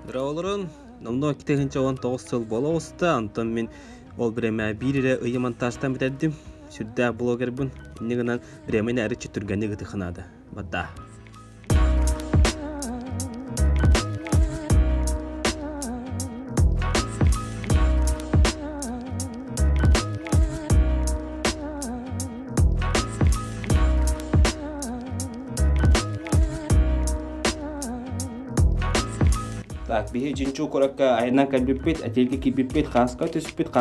Драолорун номно китегинче 19 жыл болоосты, антон мен ол биреме бирире ыйы монтажтан битердим. Сүрдә блогербын. Иннигенен биремен әри чүтүргәне гытыхынады. Бадда. Так, бихи жинчу коракка айна калбиппит, ателги кибиппит, хаска төспит,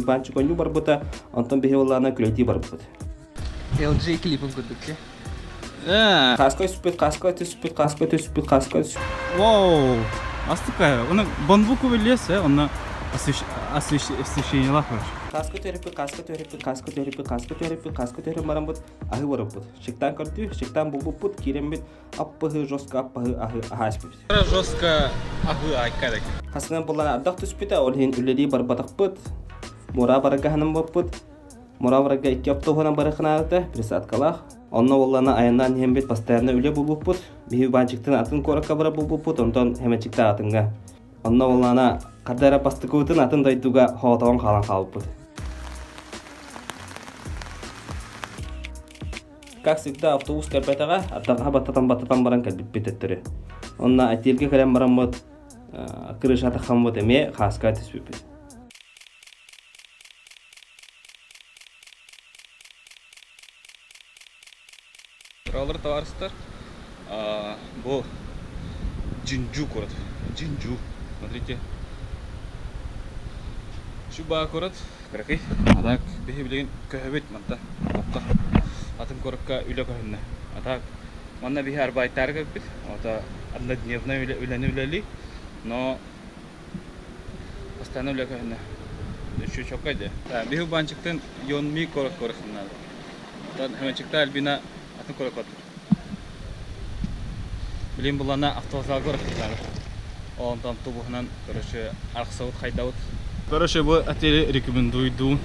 банчы коню барбыта, антон бихи оллана күләти барбыт. LG клипін көрдік те? Хаска төспит. Вау! Астыкая, оны бамбуку вылез, оны освещение лахваш. Хаска төріп марамбыт, ахы барбыт. Шектан көрді, шектан бұлбыппыт, керембет, аппығы, жостка, аппығы, ахы аспыпт. Жестко ахы айкадак. Хасынан болан ардақ төспіті, ол хен үлелі барбатақпыт, мора барага ханым баппыт, мора барага 2 апта хонан барақынады, присадкалақ. Онна оллана айынан хембет постоянно үле бұлбыппыт, бейі банчықтың атын коракка бара бұлбыппыт, онтан хеменчікті атынға. Онна оллана қадара пастықуытын атын дайдуға хоғатауын қалан қалыппыт. Как всегда, автобус кәрбәтіға, аттаға баттатан баран кәлбіппет әттірі. Онна әтелге кәрен барамыд, кырыш атақамыд әме қасқа түспіппет. Ралар товарыстар, бұл Джинджу город. Джинджу. Смотрите. Шуба город. Каракай. Адак бихи билеген көһөбет манта. Атын коракка үле көһөннө. Атак манна бихи арбайтарга бит. Ата однодневно үлени, но постоянно үле көһөннө. Еще чокайды. Бихи банчыктын йонми кораккорысына. Тан хәмәчикта альбина атын кораккот. Билим булана автовокзал кораккалар. Онтан тубухнан, короче, арқсауыт қайдауыт. Короче, бұл отель рекомендуйду.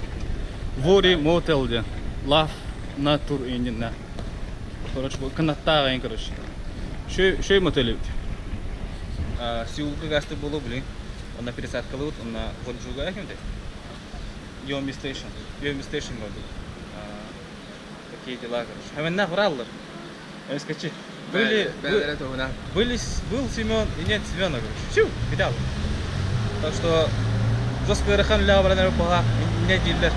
Вори мотел де. Лав на тур индина. Короче, бұл канаттаға ең, короче. Шөй мотелі бит. Сеулға гасты болу, блин. Онна пересадкалы бит, онна Вонджуға әкімді. Йоми стейшн болды. Такие дела, короче. Хәменнақ враллар. Скачи. Был Семен и нет Семена, короче. Видал. Так что жестко рахан ля баранер пога не дилер.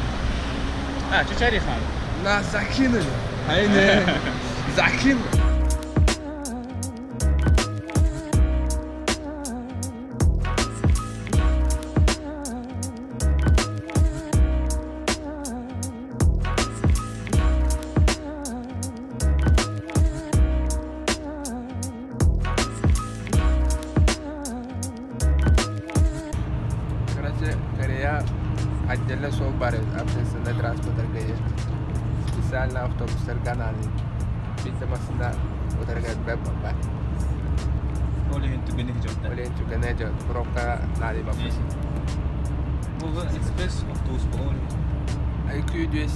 Чучари хан. Нас закинули. Айне. Закинули. Корея отдельно собрали общественный транспорт организует. Специально автобустар каналы. Битамасында отырган бәбба. Олеген түгене жот. Пробка надо бапыс. Бұл экспресс автобус болу. IQ 200.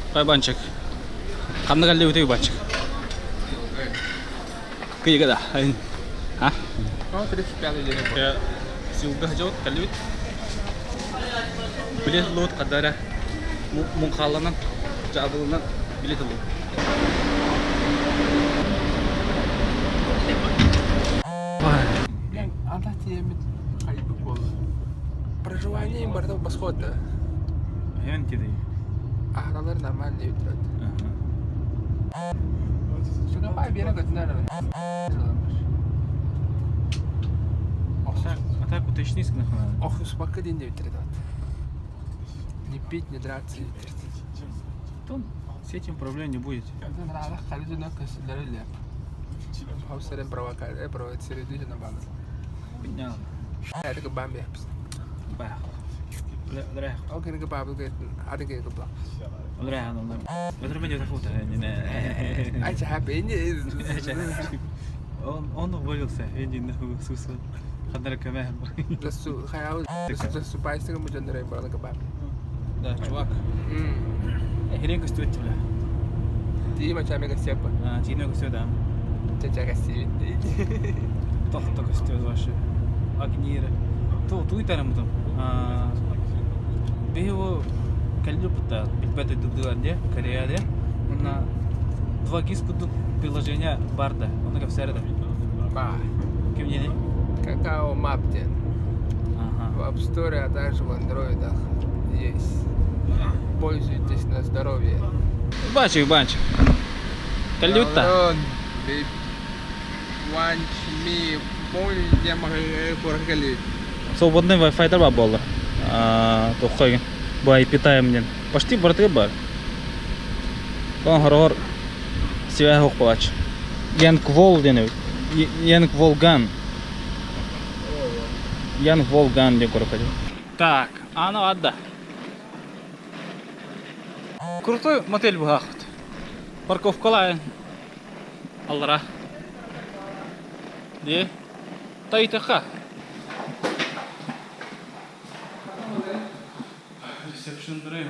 Қай банчик? Қанды қалды өтегі банчик? Күйі қада? А? 35 лет. Сеулға жауыт қалды өт? Билет лот қадара мұңқалынан, жабылынан билет лот. Анда темет қайбы болды. Проживание им барды басходы. Hemen kedi. Ahralar нормальные өтіреді. Шудан бай бері көтінер. Так уточни, сколько надо. Ох, успока день өтіреді. Не пить, не драться өтіреді. С этим проблем не будет. Өзін рағалық қалыдына көсілері леп. Хаусарен провоцируйды жына бағыз. Понятно. Әрігі бамбе yapsın. Бах. Udah. Oke, ini kebab itu ada kayak kebab. Udah Allah. Betul betul tak foto ini. Aja HP ini. Он уволился, я не знаю, суса. Хадр كمان. Terus kayak terus supaya sih kamu jangan dari kebab. Да, чувак. Херенько стоит тебя. Ти macam yang siapa? Тина сюда. Caca kasih. Только стоит вообще. Агнира. Tu itara mutum. Бево калю пута. Билбета дубдуан dia, Корея dia. Она два гиску приложения барда. Он как всерда. Ба. Кем не? Какао Map dia. В App Store, а также в Android есть. Пользуйтесь на здоровье. Бачик. Калюта. Want me более чем порхали. Свободный Wi-Fi да было. Тухай. Бай питаем мне. Почти борты бар. Он хорор. Себя хох плач. Янг Волган. Янг Волган где корпали. Так, ну отда. Крутой мотель бахт. Парковка лайн. Аллара. Де? Тайтаха. Reception дрей.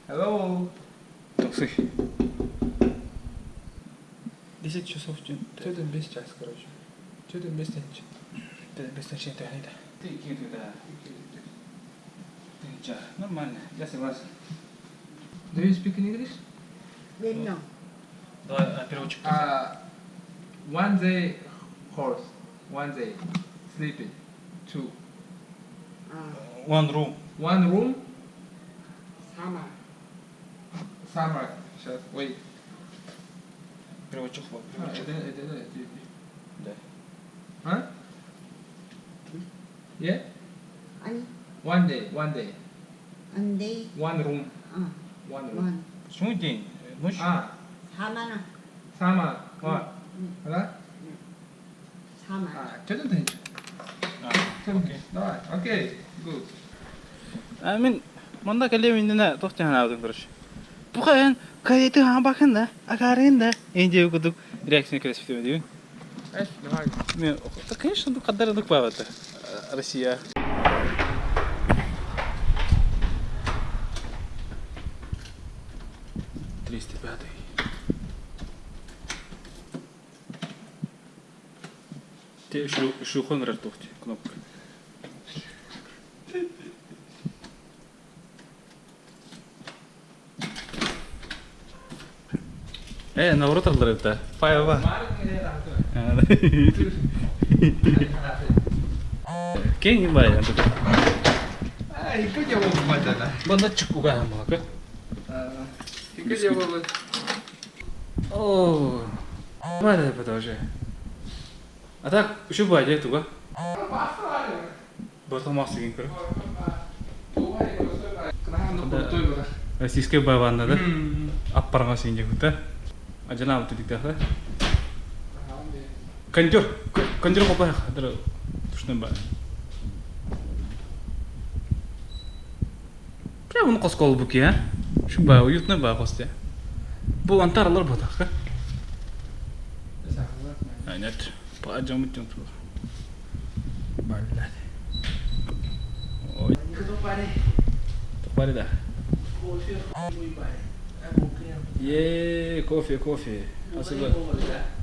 Hello. Такси. 10 часов. Что там без час, короче? Что там без ночи? Без ночи ты не да. Ты кем да? Ты нормально. Я согласен. Do you speak in English? No. Давай переводчик. One day horse, one day sleeping, two. One room. One room, Summer. summer. Сейчас, wait. Переводчик. Это. Да. Huh? Yeah? 아니, One day. one day. One room, 어, one room. one. Почему день? Ночь? 4만 원. summer. What? 알아? 4만. 저도 되지. окей. Давай, окей, good. Мен монда келем индене тохтан алдым, короче. Бухаян кайты хамбакында, агарында. Энде күдүк реакция красивый дейм. Давай. Мен, конечно, кадардык бар это. Россия. Те шухон рартухти кнопка. наоборот алдар это. Файва. Кең бай анда. Ико же вот бадана. Банда чукуга хамака. Ико же вот. О. Мада продолжай. А так, еще бай туга. Бартамас деген көр. Российская байванда да? Аппарга сенде күтә. Ажана вот дик да. Кондер копай хадыр тушны бар. Прям он коскол буки, а? Шуба уютно ба косте. Бу антарлар ботак. Нет. Пойдем идем туда. Блядь. Ой. Топари да. Кофе. Особо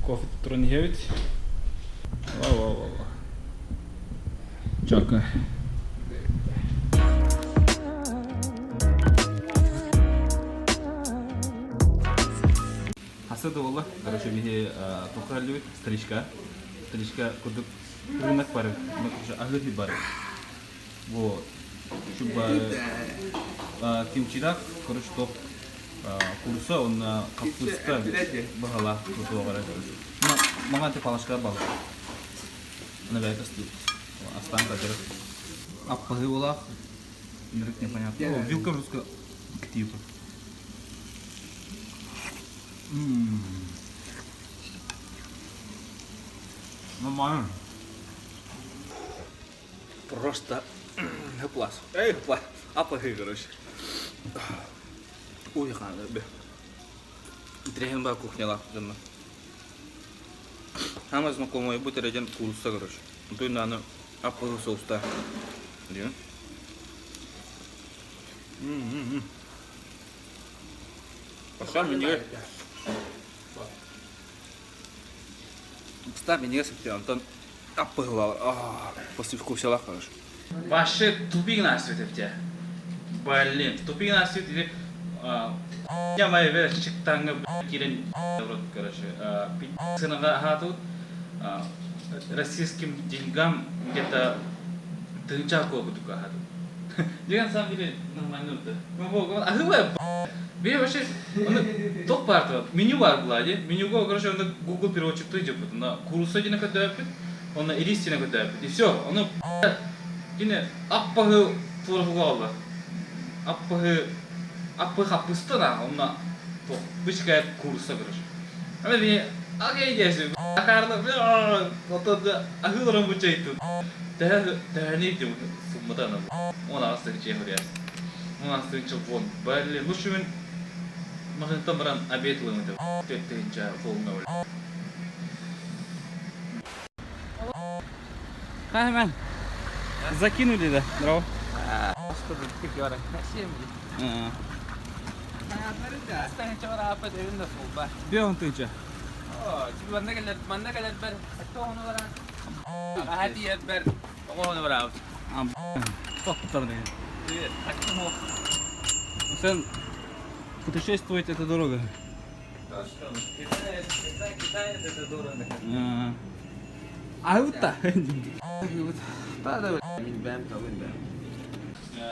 кофе троньевит. Вау. Чака. Хасыды олла. Короче, бихе тохарлюет стричка. Стричка кудук рынок бар. Мы агыры бар. Вот. Шуба кимчирак, короче, топ курса он капуста бахала куту агара. Мама те палашка бал. Она бяка сту. Останка дер. Аппы олах. Нерек непонятно. О, вилка русская активка. Нормально. Просто хыплас. Эй, хыплас. Апахы, короче. Ой, хана, бе. Трехен ба кухняла, жена. Хама знакомый будет рядом курса, короче. Тут надо апахы соуста. Где? Пошла мне. Кстати, мне сыпья, Антон апахла. После вкуса хорошо. Вообще тупик насвет в тебя. Блин, тупик насвет или я моя вера чиктанга кирен короче. Пи***га хату российским деньгам где-то тынчаку только хату. Dia kan sambil nunggu tuh, ngomong, aku dia вообще, он топ парта, меню бар было, да, меню го, короче, он Google переводчик то идет, на курсы на куда он на иристи на куда и все, он ini apa фурфугала, apa хапуста да, он на то, вышка курса, короче, а мне, окей, здесь, карна, вот это, aku orang baca itu, dah ni tu. Модерна. Он остался чехуря. Он остался вон. Блин, лучше мы можем там ран обедали это. Ты ничего полного. Хайман. Закинули да, бро. Что тут такое? Насем. Станет чего apa dari насуба. Беон ты че? Oh, cuma mana kalau ber, atau orang orang. Hati ber, orang orang. Топ-то, блин. Сэн, путешествовать это дорого. Китай это дорого. Аута. Tada, bem,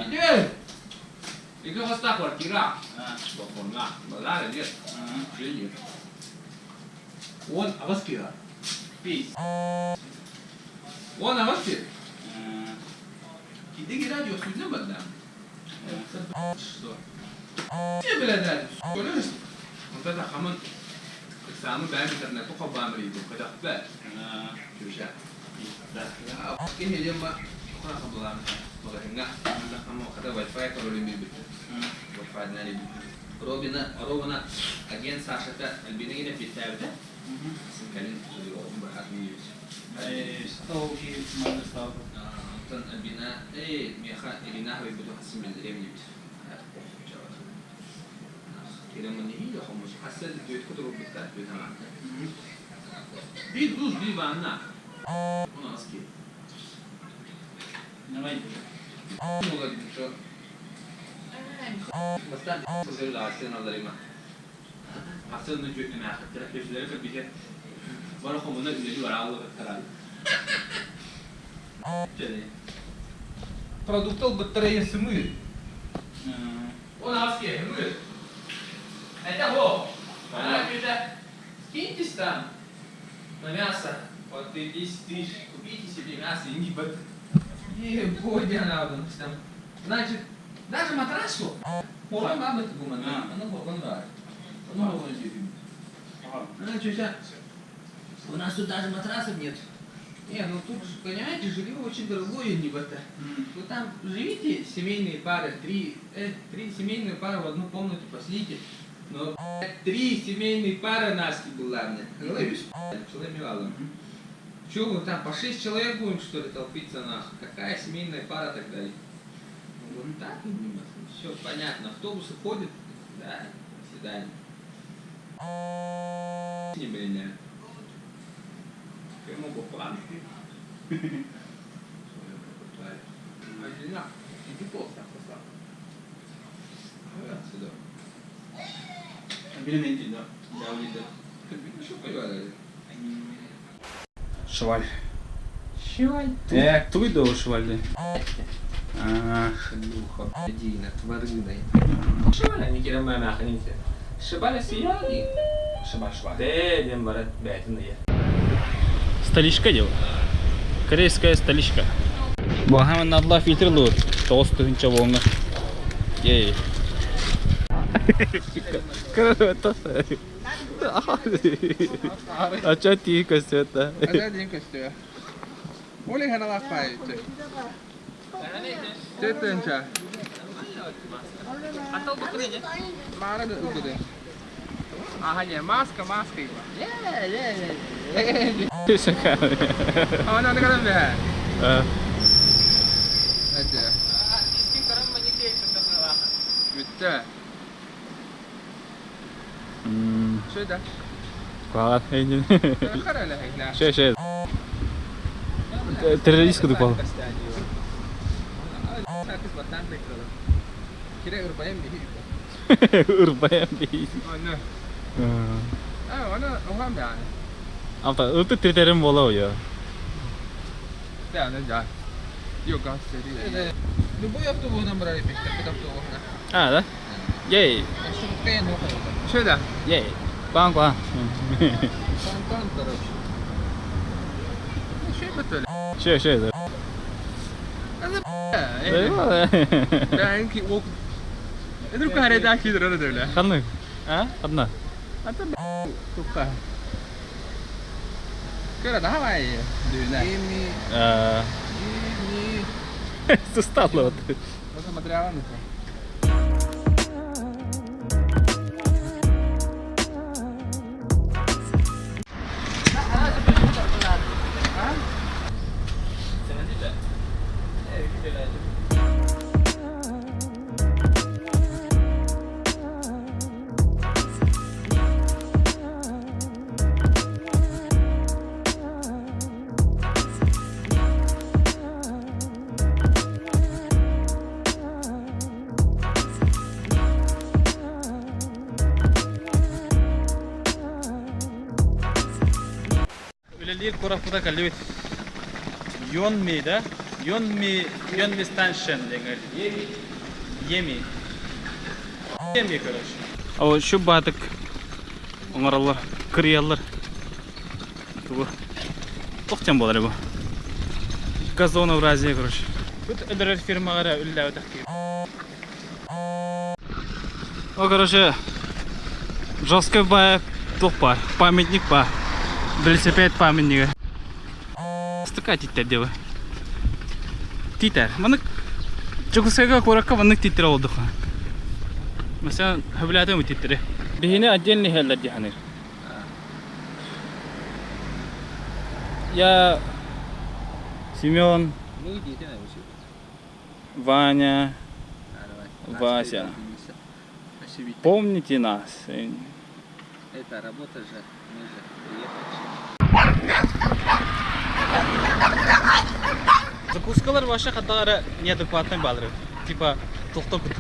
Иди! Иди вот так вот, кира. Вот на, базар идет. Живи. Он аваскира. Пись. Он аваскира. Иди радио судья бадам. Что? Тебе блядь, сколько? Вот это хамон. Самый бэм интернет, только бамри, когда бэм. Чужа. Да. Кini dia mbak, orang kebelam, boleh enggak? Enggak kamu kata wifi kalau lebih betul. Wifi nari betul. Robina, agen Sasha ta, albina ini bisa betul. Sekali sudah orang berhak news. Tahu ki mana tahu. Tan albina, mereka Elina habis betul hasil mendalam news. Kira menihi ya kamu hasil duit kutu betul duit mana? Di mana? У нас ки. Давай. Много что. Бастан созрела стена дарима. Асылны жүк неме ахыр. Терапевтлер как бите. Бара хомуна үлели баралы тарал. Жени. Продуктал батарея сымы. У нас ки, мы. Это во. Она это киньтесь там. На мясо. Вот ты 10 тысяч, купите себе мясо и не бот. Не боги надо. Значит, даже матрасу. Можно мама это гумана. Она богонда. Она богонда. Значит, у нас тут даже матрасов нет. Не, ну тут, понимаете, жилье очень дорогое, не бота. Вы там живите, семейные пары, три семейные пары в одну комнату поселите. Но 3 семейные пары наски была мне. Говоришь, человек. Че вы там, по 6 человек будем, что ли, толпиться нахуй? Какая семейная пара тогда? Вот так и не все понятно. Автобусы ходят, да, до свидания. Не блин, я могу план. Одина, иди пол так поставь. Отсюда. Билементи, да. Я увидел. Что понимаешь? Шваль. Шваль? Кто видел шваль? Шлюха, Дина, тварыной. Шваль, они кирам моя маханите. Шваль сияли. Шваль. Да, дем барат бятные. Столичка дело. Корейская столичка. Бахаман надла фильтр лут. Толстый ничего волна. Ей. Круто. А что тихо все это? А да, денька что? Оли хана лапает. Tettencha. Atau bukan aja. Mana tuh udah. Hanya masker ini. Sekali. Oh, nanti kan deh. Ada. Iskin sekarang banyak dia tetap lah. Betul. Sudah. Kuat ini. Sekarang lah ini. Şey. Terörist kudu kuat. Kira rupanya lebih. Urbaya bir. Ana. Ana orang dah. Ama öte kriterim bolo ya. Dah dah. Yok gazeteli. Bu yaptı bu numara bir yaptı bu. Ha da. Yay. Şöyle. Yay. Kuan kuan. Kankan taraf. Şey betul. Şey de. Eyvallah. Ben ki o Edir ku hareda ki öyle öyle. Kanlı. Ha? Kanlı. Hatta tukka. Kira daha var ya. Düğüne. Ini. Sustallo. O zaman devam et. Üleliği korafıda kalıyor. Yönmi de. Yönmi stansiyon denir. Yemi. Yemi karış. Ama şu batık. Onlarlar, kırıyallar. Bu. Tohçam bolar bu. Gazon Avraziya karış. Bu ödüler firmalara ülle ödek. O karışı. Жесткая бая, топа, памятник па. Велосипед памятника. Стыка титер дева. Титер. Мынык Чукусайга коракка мынык титер oldu. Mesela hıblada mı titri? Bihine acilni heller dihanir. Ya Семен, Ваня, Вася. Помните нас? Это работа же. Мы же Закускалар ваша хатары неадекватный балры. Типа тоқтап күдік.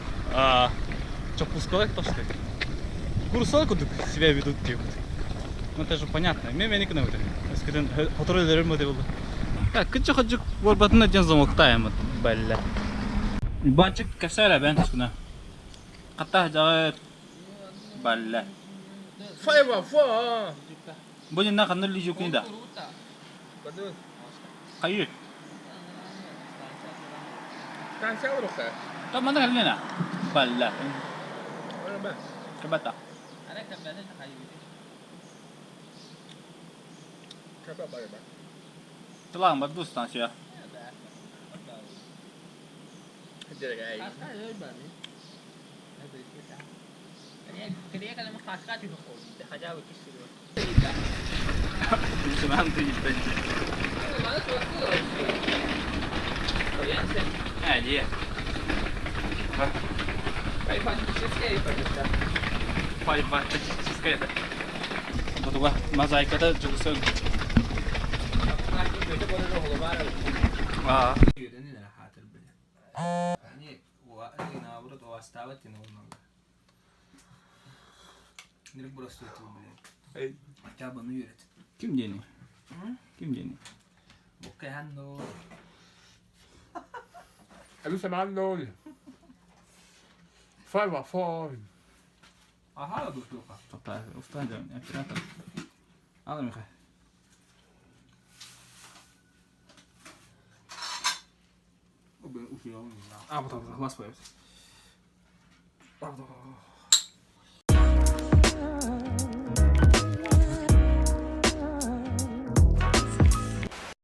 Çok пускалар то что. Курсал күдік себя ведут типа. Ну это же понятно. Мен не кінем. Ескіден хоторылырым мөде болды. Күнчі борбатына ден замоқтайым. Бәлі. Бачык кәсәрі бән түскіна. Қатта жағы бәлі. Файва фа. Bu ne kadar lüzum ki da? Hayır. Kanser olur ha. Tamam da gelene. Balla. Ona ben. Kebata. Kebap var bak. Telah bak dostan şey. Direkt ay. Quería que le mascate y no joder. Deja ya, que se lo. Impresionante işte. Ha diye. Bak. Vai fazer aí para deixar. Fay bak çizgide. Bu da mozaikada çok güzel. Aa. Yürüdün ne hatır bile. Hani o ne burada o astavet ne olmalı. Direkt burası tutuyor bile. Kitabını yürüt. Kim deniyor? Kim deniyor? Bu kayhanno. Abi sen an lol. Fayva fa. Aha dur dur. Toplar. Ustan canım. Yapacağım. Alır mı? O ben uçuyorum ya. Aa bu tamam. Las koyuyoruz. Aa bu tamam.